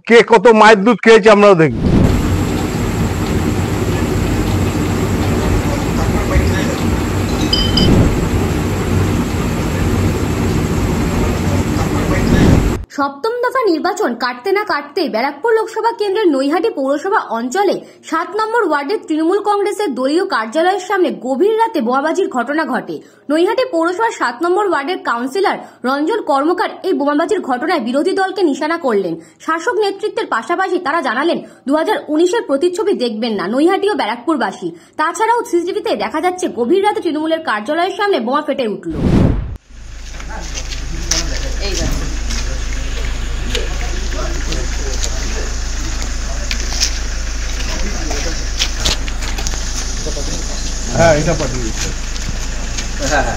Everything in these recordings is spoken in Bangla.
কে কত মায়ের দুধ খেয়েছে আমরাও দেখব। সপ্তম দফা নির্বাচন কাটতে না কাটতেই ব্যারাকপুর লোকসভা কেন্দ্রের নৈহাটি পৌরসভা অঞ্চলে 7 নম্বর ওয়ার্ডের তৃণমূল কংগ্রেসের দলীয় কার্যালয়ের সামনে গভীর রাতে বোমাবাজির ঘটনা ঘটে। নৈহাটি পৌরসভার 7 নম্বর ওয়ার্ডের কাউন্সিলর রঞ্জন কর্মকার এই বোমাবাজির ঘটনায় বিরোধী দলকে নিশানা করলেন। শাসক নেতৃত্বের পাশাপাশি তারা জানালেন 2019-এর প্রতিচ্ছবি দেখবেন না নৈহাটি ও ব্যারাকপুরবাসী। তাছাড়াও সিসিটিভিতে দেখা যাচ্ছে গভীর রাতে তৃণমূলের কার্যালয়ের সামনে বোমা ফেটে উঠল। হ্যাঁ, এটা পাঠিয়ে দিচ্ছে। হ্যাঁ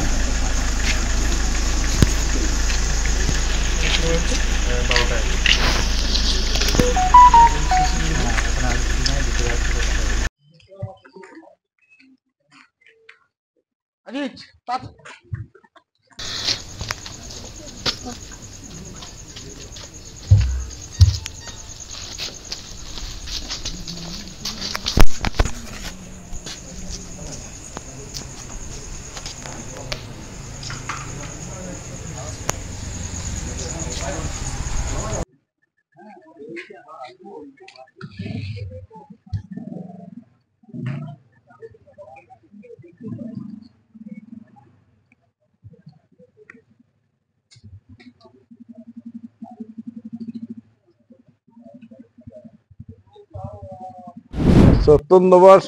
সপ্তমবার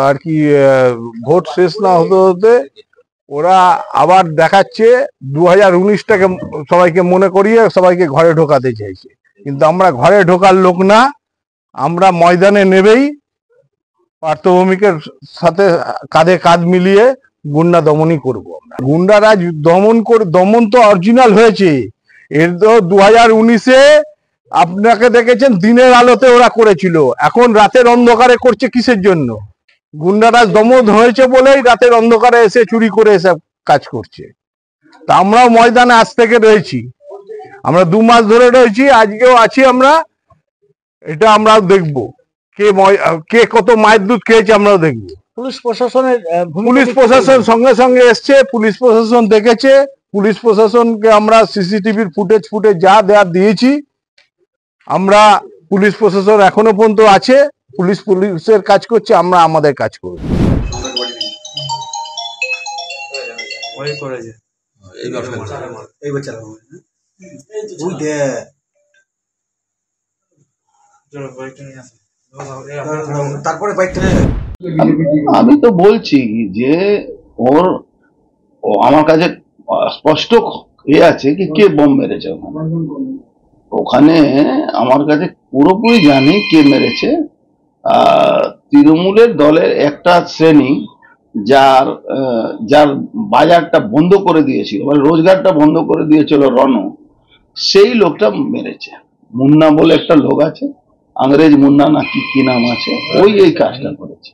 আর কি ভোট শেষ না হতে হতে ওরা আবার দেখাচ্ছে 2019টাকে সবাইকে মনে করিয়ে সবাইকে ঘরে ঢোকাতে চাইছে, কিন্তু আমরা ঘরে ঢোকার লোক না। আমরা ময়দানে নেবেই পার্থভূমিকের সাথে কাঁধে কাঁধ মিলিয়ে গুন্ডা দমনই করবো। আমরা গুন্ডারাজ দমন তো অরিজিনাল হয়েছে। এর তো 2019-এ আপনাকে দেখেছেন দিনের আলোতে ওরা করেছিল, এখন রাতের অন্ধকারে করছে কিসের জন্য? গুন্ডারাজ দমন হয়েছে বলেই রাতের অন্ধকারে এসে চুরি করে এসব কাজ করছে। তা আমরাও ময়দানে আজ থেকে রয়েছি, আমরা 2 মাস ধরে রয়েছি, আজকেও আছি আমরা। এটা আমরাও দেখবো কে কত মায়ের দুধ খেয়েছে, আমরাও দেখবো। পুলিশ প্রশাসন সঙ্গে সঙ্গে এসছে, পুলিশ প্রশাসন দেখেছে। পুলিশ প্রশাসনকে আমরা সিসিটিভির ফুটেজ যা দেওয়ার দিয়েছি। আমরা পুলিশ প্রশাসন এখনো পর্যন্ত আছে, পুলিশের কাজ করছে, আমরা আমাদের কাজ করব। আমি তো বলছি যে ওর আমার কাছে স্পষ্ট আছে কি কে বোম মেরেছে ওখানে। আমার কাছে পুরোপুরি জানি কে মেরেছে। তৃণমূলের দলের একটা শ্রেণী যার বাজারটা বন্ধ করে দিয়েছিল, মানে রোজগারটা বন্ধ করে দিয়েছিল রণ, সেই লোকটা মেরেছে। মুন্না বলে একটা লোক আছে, আংরেজ মুন্না না কি নাম আছে, ওই এই কাজটা করেছে।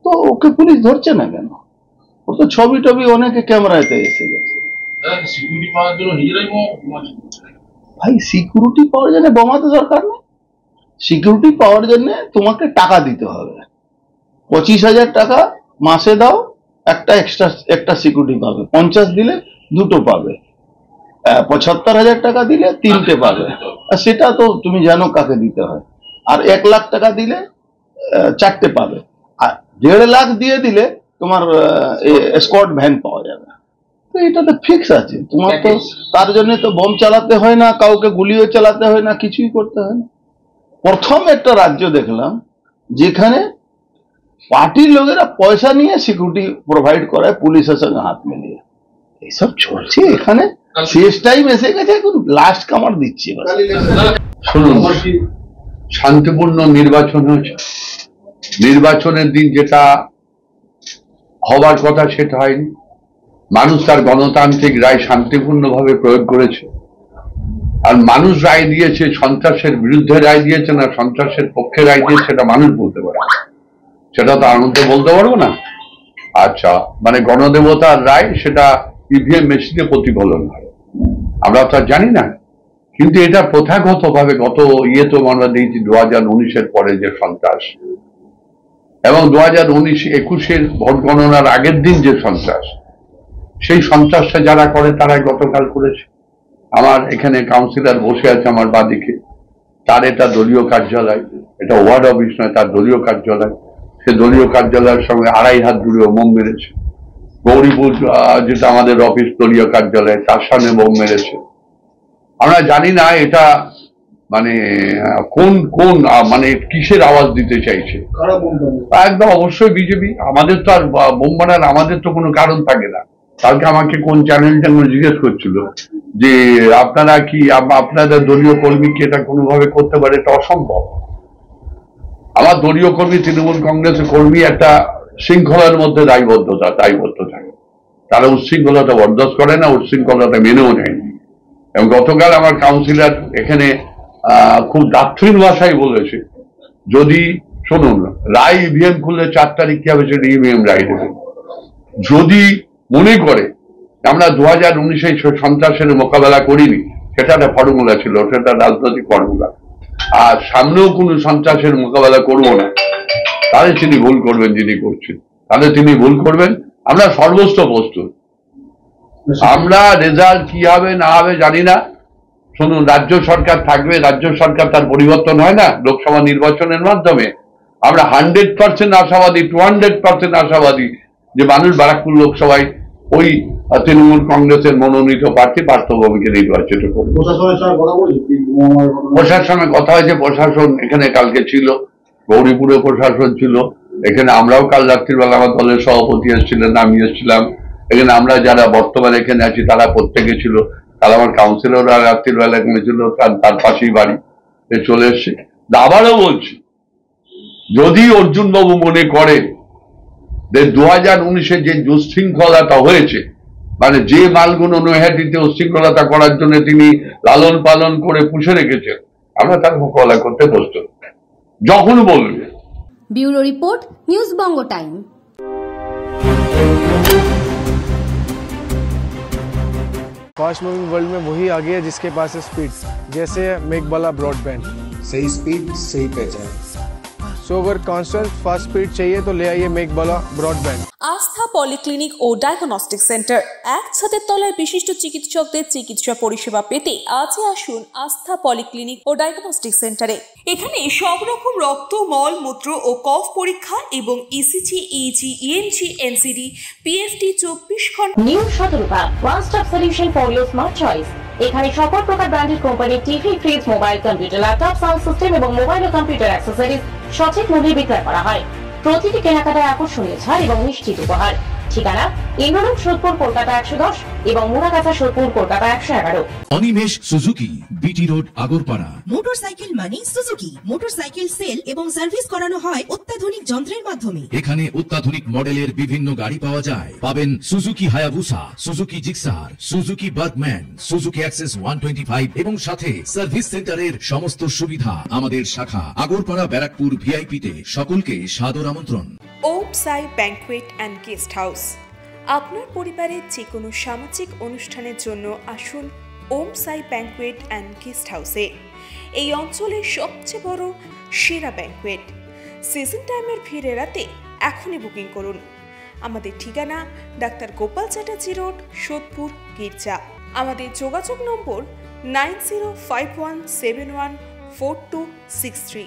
তো ওকে পুলিশ ধরছে না কেন? ওর তো ছবি টবি অনেকে ক্যামেরাতে এসে গেছে। ভাই সিকিউরিটি পাওয়ার জন্য বোমা তো দরকার নেই। সিকিউরিটি পাওয়ার জন্য তোমাকে টাকা দিতে হবে। 25,000 টাকা মাসে দাও, একটা সিকিউরিটি পাবে। 50 দিলে 2টো পাবে। 75,000 টাকা দিলে 3টে পাবে। আর সেটা তো তুমি জানো কাকে দিতে হয়। আর 1 লাখ টাকা দিলে 4টে পাবে। আর 1.5 লাখ দিয়ে দিলে তোমার স্কোয়াড ভ্যান পাওয়া যাবে। তো এটা তো ফিক্স আছে। তোমার তো তার জন্য তো বোম চালাতে হয় না, কাউকে গুলিও চালাতে হয় না, কিছুই করতে হয় না। প্রথম একটা রাজ্য দেখলাম যেখানে পার্টির লোকেরা পয়সা নিয়ে সিকিউরিটি প্রোভাইড করায় পুলিশের সঙ্গে হাত মিলিয়ে। এইসব চলছে এখানে। শেষ টাইম এসে গেছে, এখন লাস্ট কামার দিচ্ছে। শুনুন, শান্তিপূর্ণ নির্বাচন হয়েছে। নির্বাচনের দিন যেটা হবার কথা সেটা হয়নি। মানুষ তার গণতান্ত্রিক রায় শান্তিপূর্ণভাবে প্রয়োগ করেছে। আর মানুষ রায় দিয়েছে, সন্ত্রাসের বিরুদ্ধে রায় দিয়েছে না সন্ত্রাসের পক্ষে রায় দিয়েছে, সেটা মানুষ বলতে পারে। সেটা তো আনন্দ বলতে পারবো না। আচ্ছা, মানে গণদেবতার রায় সেটা ইভিএম মেশিনে প্রতিফলন হয়, আমরা তো আর জানি না। কিন্তু এটা প্রথাগতভাবে গত তো আমরা দেখছি 2019-এর পরে যে সন্ত্রাস এবং 2019-21-এর ভোট গণনার আগের দিন যে সন্ত্রাস, সেই সন্ত্রাসটা যারা করে তারা গতকাল করেছে। আমার এখানে কাউন্সিলর বসে আছে আমার বাদিকে, তার এটা দলীয় কার্যালয়, এটা ওয়ার্ড অফিস নয়, তার দলীয় কার্যালয়। সে দলীয় কার্যালয়ের সঙ্গে 2.5 হাত দূরে বোম মেরেছে। গৌরীপুর যেটা আমাদের অফিস দলীয় কার্যালয়, তার সামনে বোম মেরেছে। আমরা জানি না এটা মানে কোন মানে কিসের আওয়াজ দিতে চাইছে। একদম অবশ্যই বিজেপি। আমাদের তো আর বোম মারার আমাদের তো কোনো কারণ থাকে না। কালকে আমাকে কোন চ্যানেলটা জিজ্ঞেস করছিল যে আপনারা কি আপনাদের দলীয় কর্মীকে এটা কোনোভাবে করতে পারে, এটা অসম্ভব। আমার দলীয় কর্মী, তৃণমূল কংগ্রেসের কর্মী একটা শৃঙ্খলার মধ্যে দায়বদ্ধ থাকে। তারা উচ্ছৃঙ্খলতা বরদাস্ত করে না, উচ্ছৃঙ্খলতা মেনেও নেয়। এবং গতকাল আমার কাউন্সিলর এখানে খুব দাক্ষিণ ভাষায় বলেছে, যদি শুনুন, রায় ইভিএম খুললে 4 তারিখ কি হবে সেটা ইভিএম রায় দেবে। যদি মনে করে আমরা 2019-এ সন্ত্রাসের মোকাবেলা করিনি, সেটা একটা ফর্মুলা ছিল, সেটা রাজনৈতিক ফর্মুলা, আর সামনেও কোনো সন্ত্রাসের মোকাবেলা করবো না, তাহলে তিনি ভুল করবেন। যিনি করছেন তাহলে তিনি ভুল করবেন। আমরা সর্বস্ব প্রস্তুত। আমরা রেজাল্ট কি হবে না হবে জানি না। শুনুন, রাজ্য সরকার থাকবে, রাজ্য সরকার তার পরিবর্তন হয় না লোকসভা নির্বাচনের মাধ্যমে। আমরা 100% আশাবাদী, 200% আশাবাদী যে মানুষ ব্যারাকপুর লোকসভায় ওই তৃণমূল কংগ্রেসের মনোনীত প্রার্থী পার্থভূমিকে নির্বাচিত করবে। প্রশাসনের কথা হয়েছে, প্রশাসন এখানে কালকে ছিল, গৌরীপুরে প্রশাসন ছিল। এখানে আমরাও কাল রাত্রিবেলা আমার দলের সভাপতি এসেছিলেন, আমি এসেছিলাম। এখানে আমরা যারা বর্তমানে এখানে আছি তারা প্রত্যেকে ছিল। তাহলে আমার কাউন্সিলররা রাত্রিবেলা এখানে ছিল, তার পাশেই বাড়ি, চলে এসছে। আবারও বলছি, যদি অর্জুন বাবু মনে করে যে 2019-এ যে দুশৃঙ্খলতা হয়েছে, মানে যে মালগুলো নৈহাটিতে উশৃঙ্খলতা করার জন্য তিনি লালন পালন করে পুষে রেখেছেন, আমরা তার মোকাবেলা করতে প্রস্তুত যখন বলবে। ব্যুরো রিপোর্ট, নিউজ বঙ্গ টাইম। फास्ट मूविंग वर्ल्ड में वही आगे है जिसके पास है स्पीड, जैसे मेघबाला ब्रॉडबैंड। सही स्पीड सही पहचान। सो अगर कांस्टेंट फास्ट स्पीड चाहिए तो ले आइए मेघबाला ब्रॉडबैंड। আস্থা পলিক্লিনিক ও ডায়াগনস্টিক সেন্টার, এক ছাদের তলায় বিশিষ্ট চিকিৎসকদের চিকিৎসা পরিষেবা পেতে আজই আসুন আস্থা পলিক্লিনিক ও ডায়াগনস্টিক সেন্টারে। এখানে সব রকম রক্ত, মল, মূত্র ও কফ পরীক্ষা এবং ECG, easy, EMG, NCD, PFT 24 ঘন্টা। New Shatarupa, one stop solution for your smart choice. এখানে সকল প্রকার ব্র্যান্ডেড কোম্পানির TV, fridge, mobile, computer, laptop, sound system এবং মোবাইল ও কম্পিউটার অ্যাক্সেসরিজ সঠিক মূল্যে বিক্রয় করা হয়। প্রতিটি কেনাকাটায় আকর্ষণীয় ছাড় এবং নিশ্চিত উপহার। ঠিকানা ইন্দ্রনগর, সোদপুর, কলকাতা 110 এবং Muragachha, Sodepur, Kolkata 111। Animesh Suzuki, BT road, Agarpara. Motorcycle মানে সুজুকি। মোটরসাইকেল সেল এবং সার্ভিস করানো হয় অত্যাধুনিক যন্ত্রের মাধ্যমে। এখানে অত্যাধুনিক মডেলের বিভিন্ন গাড়ি পাওয়া যায়। পাবেন Suzuki Hayabusa, Suzuki Gixxer, Suzuki Bergman, Suzuki access 125 এবং সাথে সার্ভিস সেন্টারের সমস্ত সুবিধা। আমাদের শাখা আগরপাড়া, ব্যারাকপুর ভিআইপি তে। সকলকে সাদর আমন্ত্রণ। ওম সাই ব্যাংকুয়েট অ্যান্ড গেস্ট হাউস। আপনার পরিবারের যে কোনো সামাজিক অনুষ্ঠানের জন্য আসুন ওম সাই ব্যাংকুয়েট অ্যান্ড গেস্ট হাউসে। এই অঞ্চলের সবচেয়ে বড় সেরা ব্যাংকুয়েট। সিজন টাইমের ভিড় এড়াতে এখনই বুকিং করুন। আমাদের ঠিকানা ডাক্তার গোপাল চ্যাটার্জি রোড, সোদপুর, গির্জা। আমাদের যোগাযোগ নম্বর 9051714263।